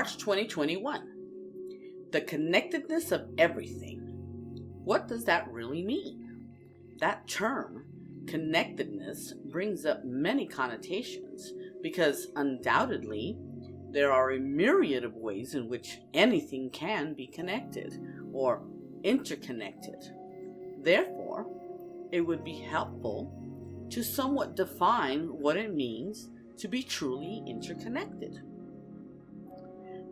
March 2021. The connectedness of everything. What does that really mean? That term, connectedness, brings up many connotations because undoubtedly there are a myriad of ways in which anything can be connected or interconnected. Therefore, it would be helpful to somewhat define what it means to be truly interconnected.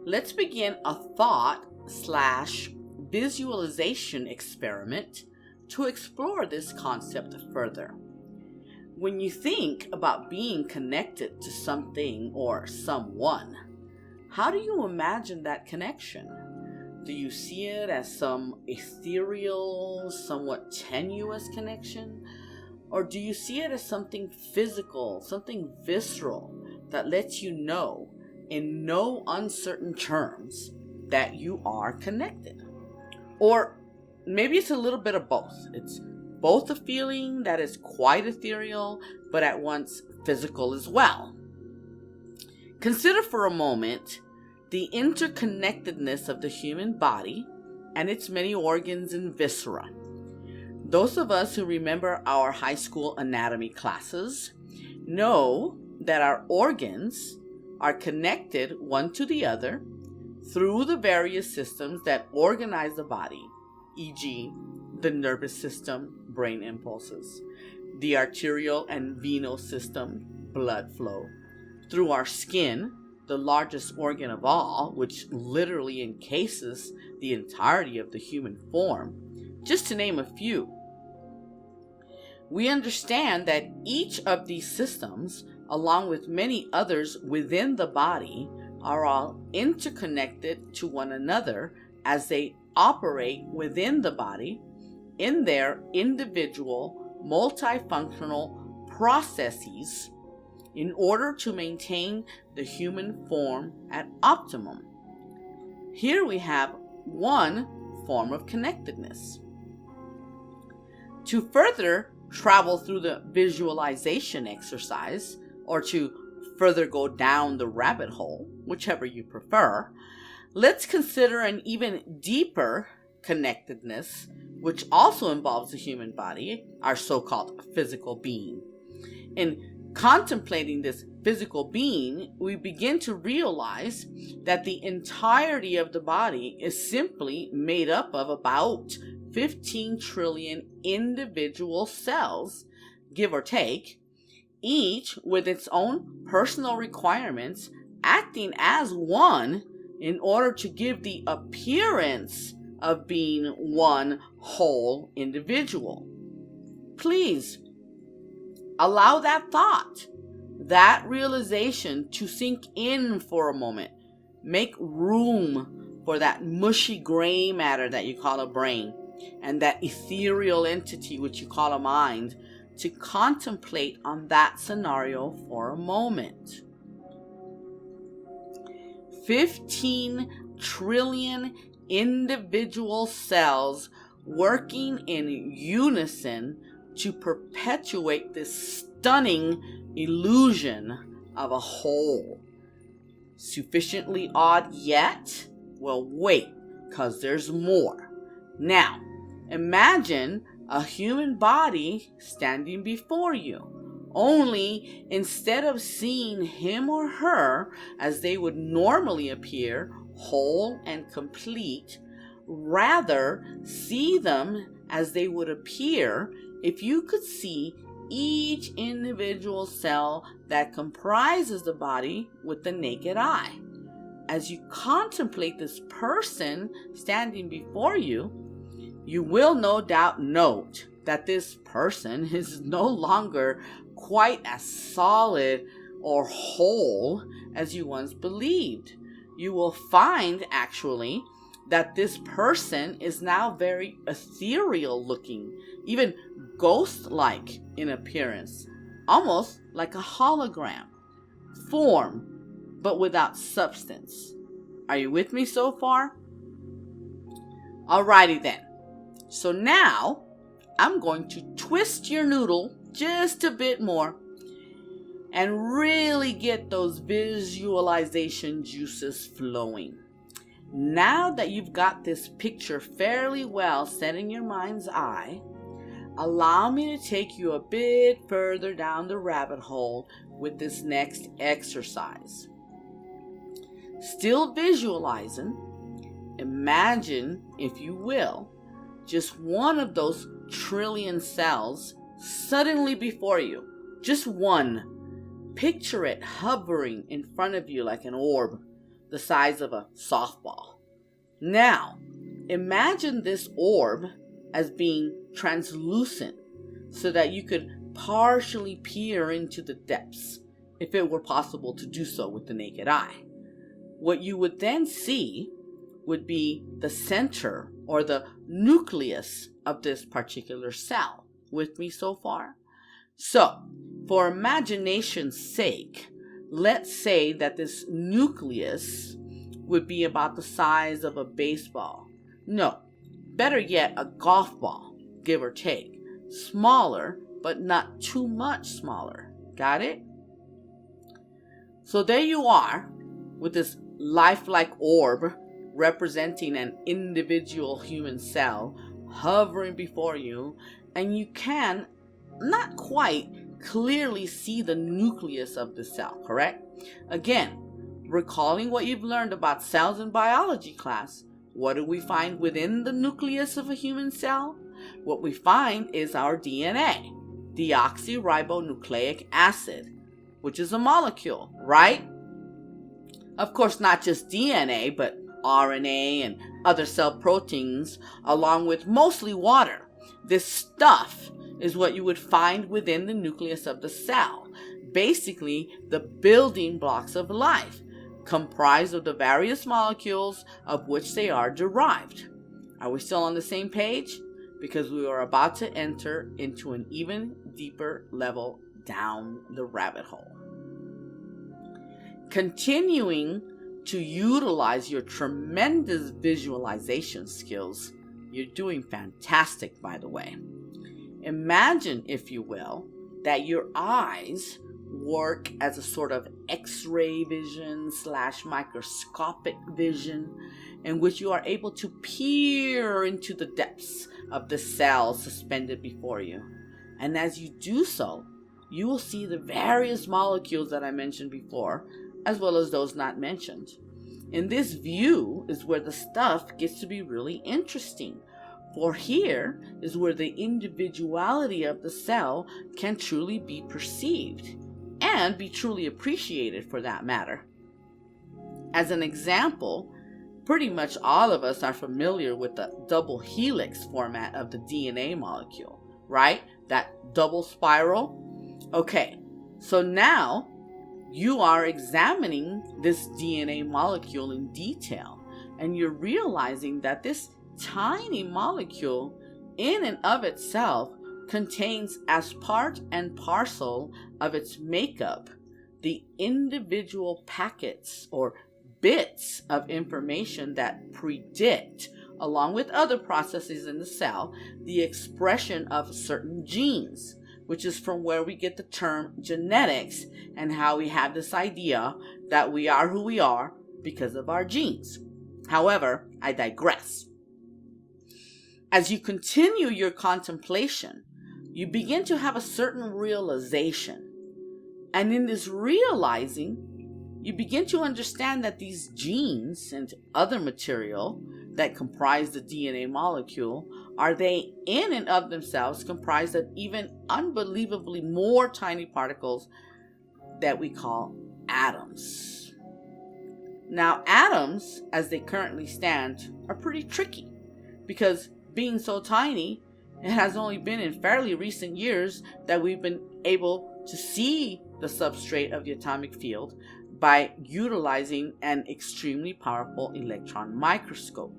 Let's begin a thought/visualization experiment to explore this concept further. When you think about being connected to something or someone, how do you imagine that connection? Do you see it as some ethereal, somewhat tenuous connection? Or do you see it as something physical, something visceral that lets you know in no uncertain terms that you are connected? Or maybe it's a little bit of both. It's both a feeling that is quite ethereal, but at once physical as well. Consider for a moment the interconnectedness of the human body and its many organs and viscera. Those of us who remember our high school anatomy classes know that our organs are connected one to the other through the various systems that organize the body, e.g., the nervous system, brain impulses, the arterial and venous system, blood flow, through our skin, the largest organ of all, which literally encases the entirety of the human form, just to name a few. We understand that each of these systems, along with many others within the body, are all interconnected to one another as they operate within the body in their individual multifunctional processes in order to maintain the human form at optimum. Here we have one form of connectedness. To further travel through the visualization exercise, or to further go down the rabbit hole, whichever you prefer, let's consider an even deeper connectedness, which also involves the human body, our so-called physical being. In contemplating this physical being, we begin to realize that the entirety of the body is simply made up of about 15 trillion individual cells, give or take, each with its own personal requirements, acting as one in order to give the appearance of being one whole individual. Please allow that thought, that realization to sink in for a moment. Make room for that mushy gray matter that you call a brain and that ethereal entity which you call a mind to contemplate on that scenario for a moment. 15 trillion individual cells working in unison to perpetuate this stunning illusion of a whole. Sufficiently odd yet? Well, wait, because there's more. Now, imagine a human body standing before you. Only instead of seeing him or her as they would normally appear, whole and complete, rather see them as they would appear if you could see each individual cell that comprises the body with the naked eye. As you contemplate this person standing before you, you will no doubt note that this person is no longer quite as solid or whole as you once believed. You will find, actually, that this person is now very ethereal looking, even ghost-like in appearance, almost like a hologram. Form, but without substance. Are you with me so far? Alrighty then. So now, I'm going to twist your noodle just a bit more and really get those visualization juices flowing. Now that you've got this picture fairly well set in your mind's eye, allow me to take you a bit further down the rabbit hole with this next exercise. Still visualizing, imagine, if you will, just one of those trillion cells suddenly before you. Just one. Picture it hovering in front of you like an orb the size of a softball. Now, imagine this orb as being translucent so that you could partially peer into the depths, if it were possible to do so with the naked eye. What you would then see would be the center or the nucleus of this particular cell. With me so far? So, for imagination's sake, let's say that this nucleus would be about the size of a baseball. No, better yet, a golf ball, give or take. Smaller, but not too much smaller. Got it? So there you are, with this lifelike orb representing an individual human cell hovering before you, and you can, not quite, clearly see the nucleus of the cell, correct? Again, recalling what you've learned about cells in biology class, what do we find within the nucleus of a human cell? What we find is our DNA, deoxyribonucleic acid, which is a molecule, right? Of course, not just DNA, but RNA and other cell proteins, along with mostly water. This stuff is what you would find within the nucleus of the cell. Basically, the building blocks of life, comprised of the various molecules of which they are derived. Are we still on the same page? Because we are about to enter into an even deeper level down the rabbit hole. Continuing to utilize your tremendous visualization skills, you're doing fantastic, by the way. Imagine, if you will, that your eyes work as a sort of X-ray vision / microscopic vision in which you are able to peer into the depths of the cell suspended before you. And as you do so, you will see the various molecules that I mentioned before, as well as those not mentioned. In this view is where the stuff gets to be really interesting. For here is where the individuality of the cell can truly be perceived and be truly appreciated, for that matter. As an example, pretty much all of us are familiar with the double helix format of the DNA molecule, right? That double spiral. Okay, so now you are examining this DNA molecule in detail, and you're realizing that this tiny molecule in and of itself contains, as part and parcel of its makeup, the individual packets or bits of information that predict, along with other processes in the cell, the expression of certain genes, which is from where we get the term genetics and how we have this idea that we are who we are because of our genes. However, I digress. As you continue your contemplation, you begin to have a certain realization. And in this realizing, you begin to understand that these genes and other material that comprise the DNA molecule, are they in and of themselves comprised of even unbelievably more tiny particles that we call atoms. Now, atoms, as they currently stand, are pretty tricky because being so tiny, it has only been in fairly recent years that we've been able to see the substrate of the atomic field by utilizing an extremely powerful electron microscope.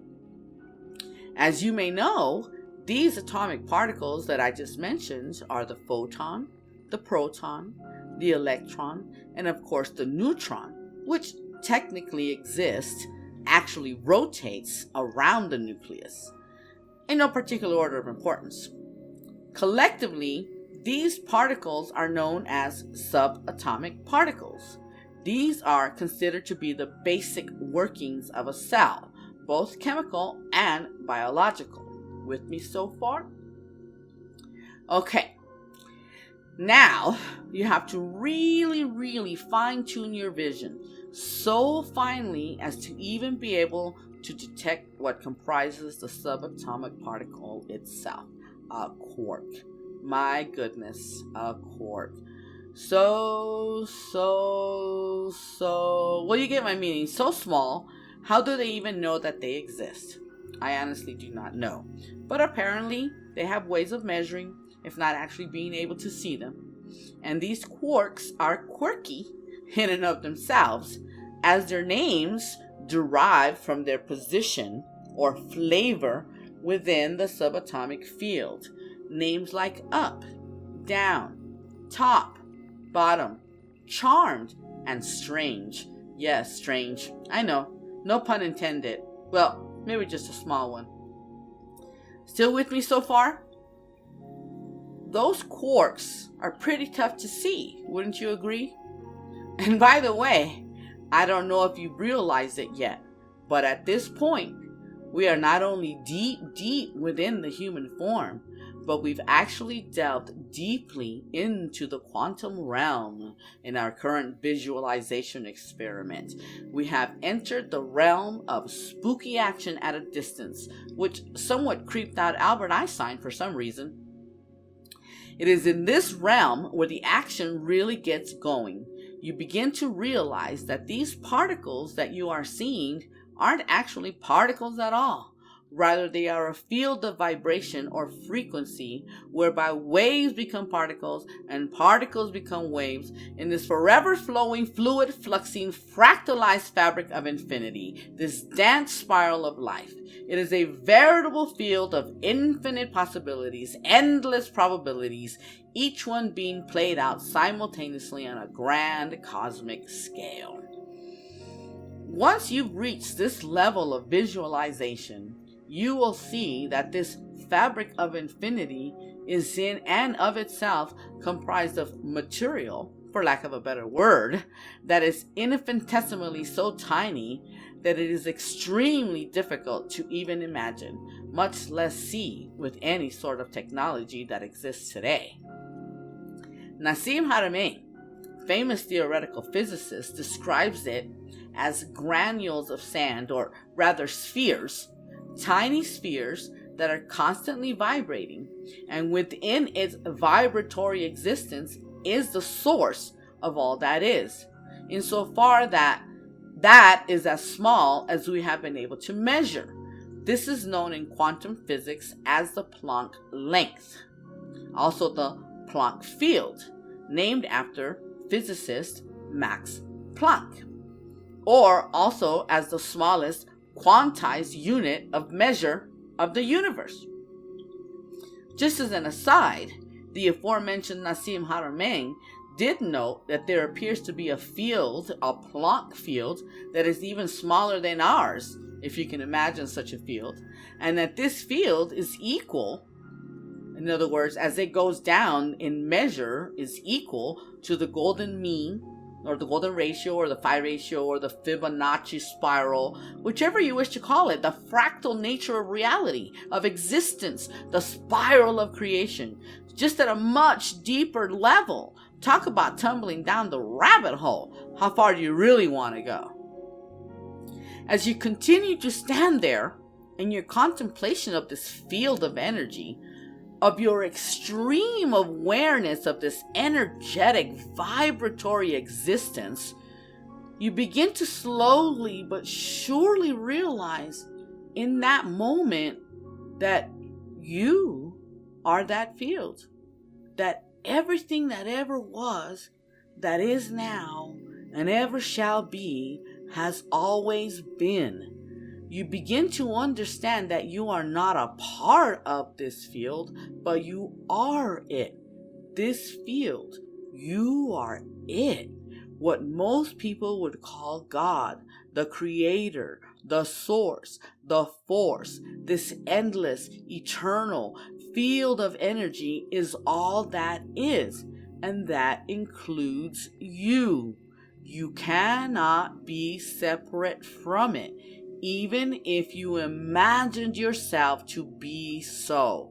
As you may know, these atomic particles that I just mentioned are the photon, the proton, the electron, and of course the neutron, which technically exists, actually rotates around the nucleus, in no particular order of importance. Collectively, These particles are known as subatomic particles. These are considered to be the basic workings of a cell, both chemical and biological. With me so far? Okay. Now, you have to really fine-tune your vision so finely as to even be able to detect what comprises the subatomic particle itself, a quark. My goodness, a quark. So, well, you get my meaning. So small, how do they even know that they exist? I honestly do not know. But apparently, they have ways of measuring, if not actually being able to see them. And these quarks are quirky in and of themselves, as their names derive from their position or flavor within the subatomic field. Names like up, down, top, bottom, charmed, and strange. Yes, strange. I know. No pun intended. Well, maybe just a small one. Still with me so far? Those quarks are pretty tough to see, wouldn't you agree? And by the way, I don't know if you've realized it yet, but at this point, we are not only deep within the human form, but we've actually delved deeply into the quantum realm in our current visualization experiment. We have entered the realm of spooky action at a distance, which somewhat creeped out Albert Einstein for some reason. It is in this realm where the action really gets going. You begin to realize that these particles that you are seeing aren't actually particles at all. Rather, they are a field of vibration or frequency whereby waves become particles and particles become waves in this forever flowing, fluid, fluxing, fractalized fabric of infinity, this dance spiral of life. It is a veritable field of infinite possibilities, endless probabilities, each one being played out simultaneously on a grand cosmic scale. Once you've reached this level of visualization, you will see that this fabric of infinity is in and of itself comprised of material, for lack of a better word, that is infinitesimally so tiny that it is extremely difficult to even imagine, much less see with any sort of technology that exists today. Nassim Haramein, famous theoretical physicist, describes it as granules of sand, or rather spheres, tiny spheres that are constantly vibrating, and within its vibratory existence is the source of all that is, insofar that is as small as we have been able to measure. This is known in quantum physics as the Planck length, also the Planck field, named after physicist Max Planck, or also as the smallest quantized unit of measure of the universe. Just as an aside, the aforementioned Nassim Haramein did note that there appears to be a field, a Planck field, that is even smaller than ours, if you can imagine such a field, and that this field is equal, in other words, as it goes down in measure, is equal to the golden mean, or the golden ratio, or the phi ratio, or the Fibonacci spiral, whichever you wish to call it, the fractal nature of reality, of existence, the spiral of creation, just at a much deeper level. Talk about tumbling down the rabbit hole. How far do you really want to go? As you continue to stand there in your contemplation of this field of energy, of your extreme awareness of this energetic, vibratory existence, you begin to slowly but surely realize in that moment that you are that field, that everything that ever was, that is now, and ever shall be, has always been. You begin to understand that you are not a part of this field, but you are it. This field, you are it. What most people would call God, the creator, the source, the force, this endless, eternal, field of energy is all that is, and that includes you. You cannot be separate from it, even if you imagined yourself to be so.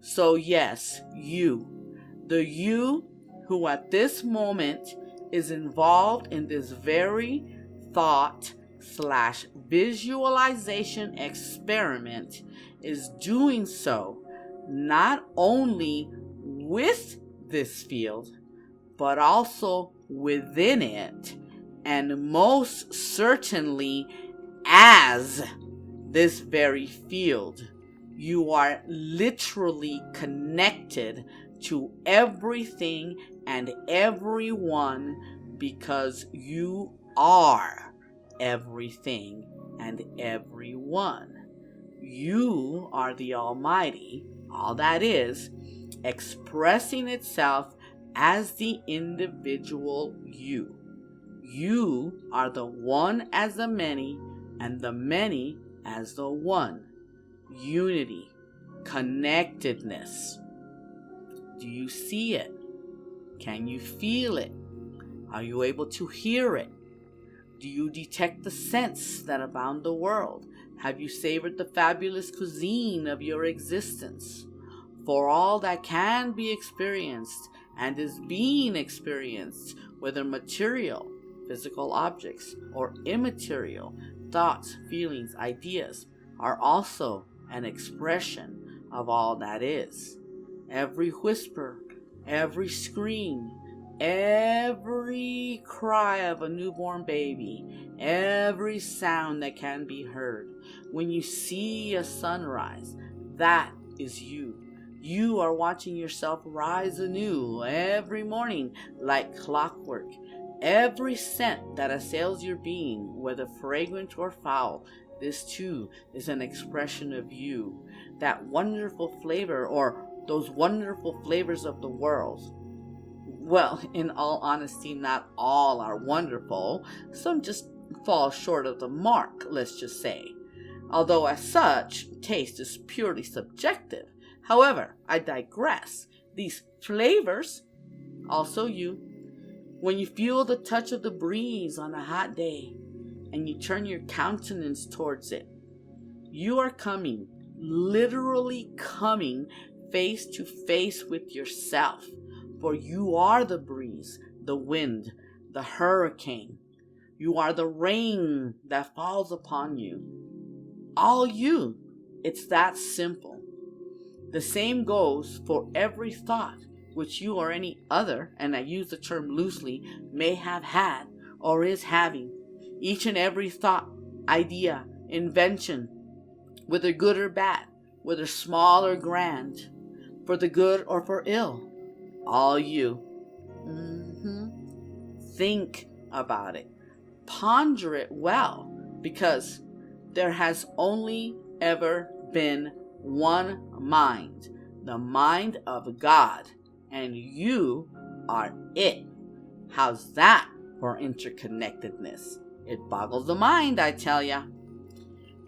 So yes, you, the you who at this moment is involved in this very thought/visualization experiment, is doing so not only with this field, but also within it, and most certainly as this very field. You are literally connected to everything and everyone because you are everything and everyone. You are the Almighty, all that is, expressing itself as the individual you. You are the one as the many, and the many as the one. Unity, connectedness. Do you see it? Can you feel it? Are you able to hear it? Do you detect the scents that abound the world? Have you savored the fabulous cuisine of your existence? For all that can be experienced and is being experienced, whether material, physical objects, or immaterial, thoughts, feelings, ideas, are also an expression of all that is. Every whisper, every scream, every cry of a newborn baby, every sound that can be heard. When you see a sunrise, that is you. You are watching yourself rise anew every morning like clockwork. Every scent that assails your being, whether fragrant or foul, this too is an expression of you. That wonderful flavor, or those wonderful flavors of the world. Well, in all honesty, not all are wonderful. Some just fall short of the mark, let's just say. Although as such, taste is purely subjective. However, I digress. These flavors, also you. When you feel the touch of the breeze on a hot day and you turn your countenance towards it, you are coming, literally coming face to face with yourself. For you are the breeze, the wind, the hurricane. You are the rain that falls upon you. All you. It's that simple. The same goes for every thought which you or any other, and I use the term loosely, may have had or is having. Each and every thought, idea, invention, whether good or bad, whether small or grand, for the good or for ill, all you. Think about it. Ponder it well, because there has only ever been one mind, the mind of God, and you are it. How's that for interconnectedness? It boggles the mind, I tell ya.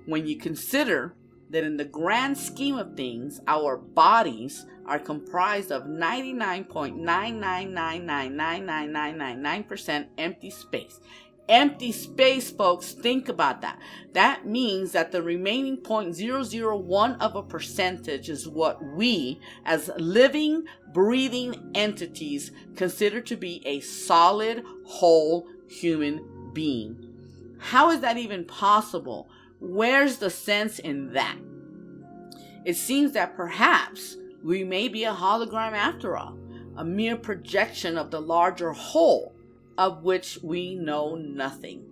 When you consider that in the grand scheme of things, our bodies are comprised of 99.999999999% empty space. Empty space, folks. Think about that. That means that the remaining 0.001 of a percentage is what we, as living, breathing entities, consider to be a solid, whole human being. How is that even possible? Where's the sense in that? It seems that perhaps we may be a hologram after all, a mere projection of the larger whole, of which we know nothing.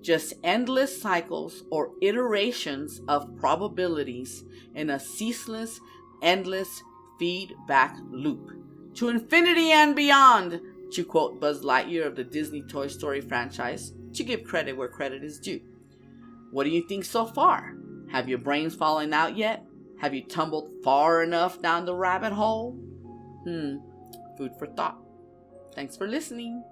Just endless cycles or iterations of probabilities in a ceaseless, endless feedback loop. To infinity and beyond, to quote Buzz Lightyear of the Disney Toy Story franchise, to give credit where credit is due. What do you think so far? Have your brains fallen out yet? Have you tumbled far enough down the rabbit hole? Food for thought. Thanks for listening.